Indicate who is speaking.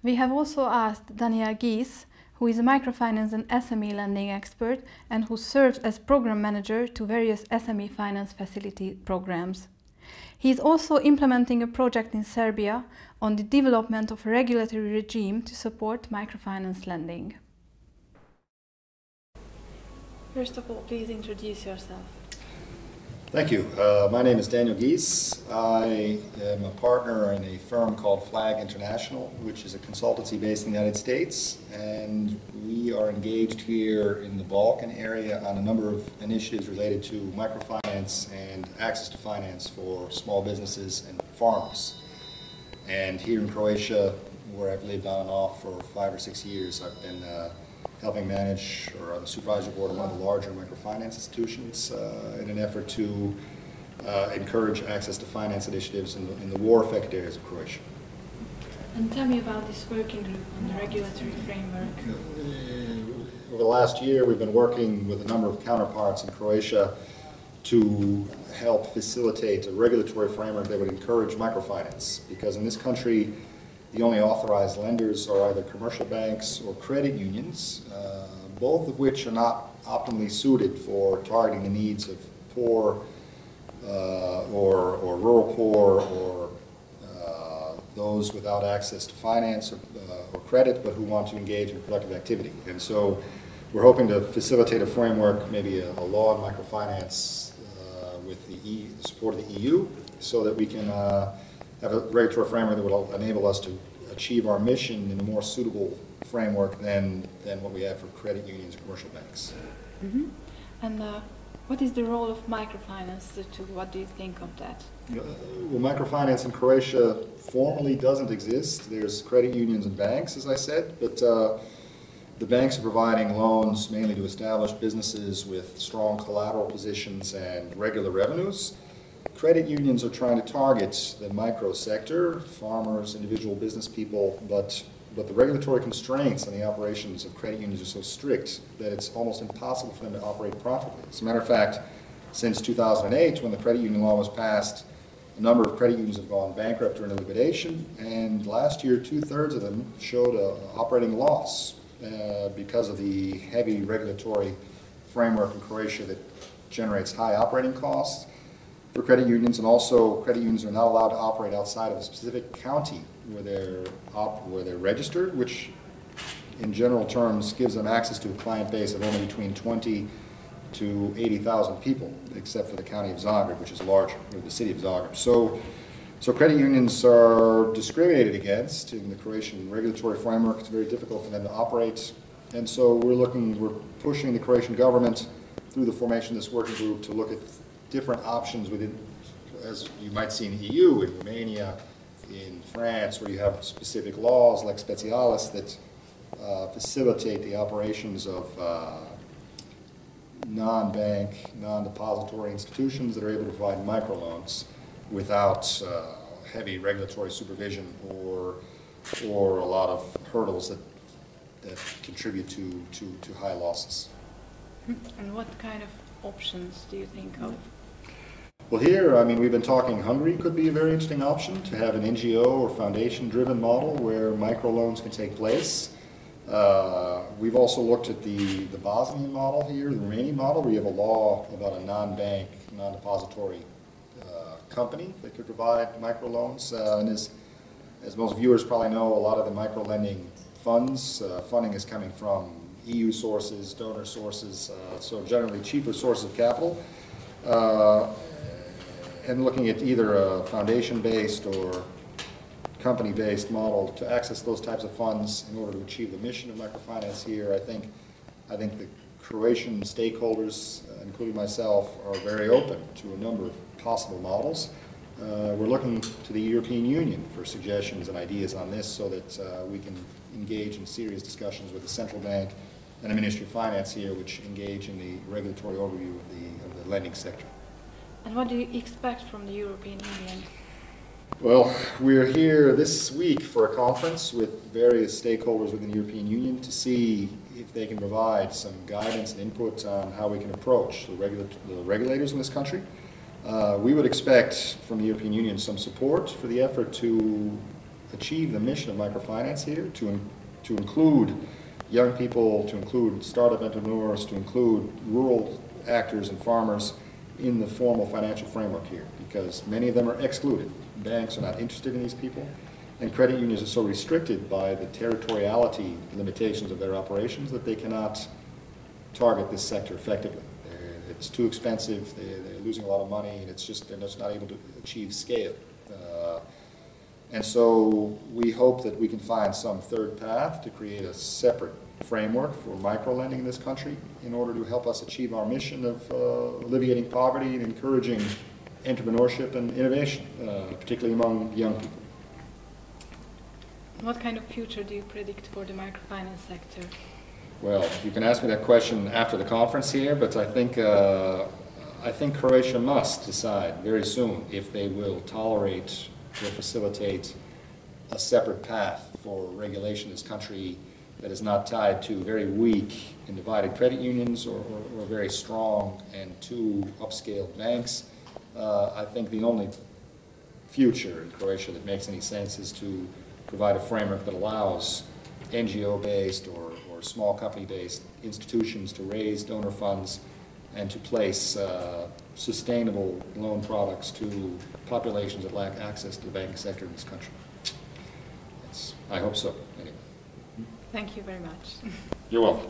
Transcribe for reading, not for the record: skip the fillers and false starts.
Speaker 1: We have also asked Daniel Gies, who is a microfinance and SME lending expert and who serves as program manager to various SME finance facility programs. He is also implementing a project in Serbia on the development of a regulatory regime to support microfinance lending. First of all, please introduce yourself.
Speaker 2: Thank you. My name is Daniel Gies. I am a partner in a firm called Flag International, which is a consultancy based in the United States, and we are engaged here in the Balkan area on a number of initiatives related to microfinance and access to finance for small businesses and farmers. And here in Croatia, where I've lived on and off for 5 or 6 years, I've been helping manage, or on the supervisory board of one of the larger microfinance institutions in an effort to encourage access to finance initiatives in the war-affected areas of Croatia.
Speaker 1: And tell me about this working group on the regulatory framework.
Speaker 2: Over the last year, we've been working with a number of counterparts in Croatia to help facilitate a regulatory framework that would encourage microfinance, because in this country, the only authorized lenders are either commercial banks or credit unions, both of which are not optimally suited for targeting the needs of poor or rural poor or those without access to finance or credit, but who want to engage in productive activity. And so we're hoping to facilitate a framework, maybe a law on microfinance with the support of the EU, so that we can have a regulatory framework that will enable us to achieve our mission in a more suitable framework than what we have for credit unions and commercial banks.
Speaker 1: Mm-hmm. And what is the role of microfinance? What do you think of that?
Speaker 2: Well, microfinance in Croatia formally doesn't exist. There's credit unions and banks, as I said, but the banks are providing loans mainly to established businesses with strong collateral positions and regular revenues. Credit unions are trying to target the micro sector, farmers, individual business people, but the regulatory constraints on the operations of credit unions are so strict that it's almost impossible for them to operate profitably. As a matter of fact, since 2008, when the credit union law was passed, a number of credit unions have gone bankrupt or into liquidation, and last year 2/3 of them showed an operating loss because of the heavy regulatory framework in Croatia that generates high operating costs for credit unions, and also credit unions are not allowed to operate outside of a specific county where they're registered, which in general terms gives them access to a client base of only between 20 to 80,000 people, except for the county of Zagreb, which is larger, or the city of Zagreb. So credit unions are discriminated against in the Croatian regulatory framework. It's very difficult for them to operate, and so we're pushing the Croatian government through the formation of this working group to look at different options within, as you might see in the EU, in Romania, in France, where you have specific laws like specialis that facilitate the operations of non-bank, non-depository institutions that are able to provide microloans without heavy regulatory supervision or a lot of hurdles that contribute to high losses.
Speaker 1: And what kind of options do you think of?
Speaker 2: Well, here, I mean, we've been talking Hungary could be a very interesting option, to have an NGO or foundation-driven model where microloans can take place. We've also looked at the Bosnian model here, the Romanian model, where you have a law about a non-bank, non-depository company that could provide microloans. And as most viewers probably know, a lot of the micro-lending funding is coming from EU sources, donor sources, so generally cheaper sources of capital. And looking at either a foundation-based or company-based model to access those types of funds in order to achieve the mission of microfinance here, I think the Croatian stakeholders, including myself, are very open to a number of possible models. We're looking to the European Union for suggestions and ideas on this so that we can engage in serious discussions with the central bank and the Ministry of Finance here, which engage in the regulatory overview of the lending sector.
Speaker 1: And what do you expect from the European Union?
Speaker 2: Well, we're here this week for a conference with various stakeholders within the European Union to see if they can provide some guidance and input on how we can approach the regulators in this country. We would expect from the European Union some support for the effort to achieve the mission of microfinance here, to include young people, to include startup entrepreneurs, to include rural actors and farmers in the formal financial framework here, because many of them are excluded. Banks are not interested in these people, and credit unions are so restricted by the territoriality limitations of their operations that they cannot target this sector effectively. It's too expensive, they're losing a lot of money, and they're just not able to achieve scale. And so we hope that we can find some third path to create a separate framework for micro-lending in this country in order to help us achieve our mission of alleviating poverty and encouraging entrepreneurship and innovation, particularly among young people.
Speaker 1: What kind of future do you predict for the microfinance sector?
Speaker 2: Well, you can ask me that question after the conference here, but I think Croatia must decide very soon if they will tolerate or facilitate a separate path for regulation in this country that is not tied to very weak and divided credit unions or very strong and too upscale banks. I think the only future in Croatia that makes any sense is to provide a framework that allows NGO-based or small company-based institutions to raise donor funds and to place sustainable loan products to populations that lack access to the banking sector in this country. I hope so, anyway.
Speaker 1: Thank you very much.
Speaker 2: You're welcome.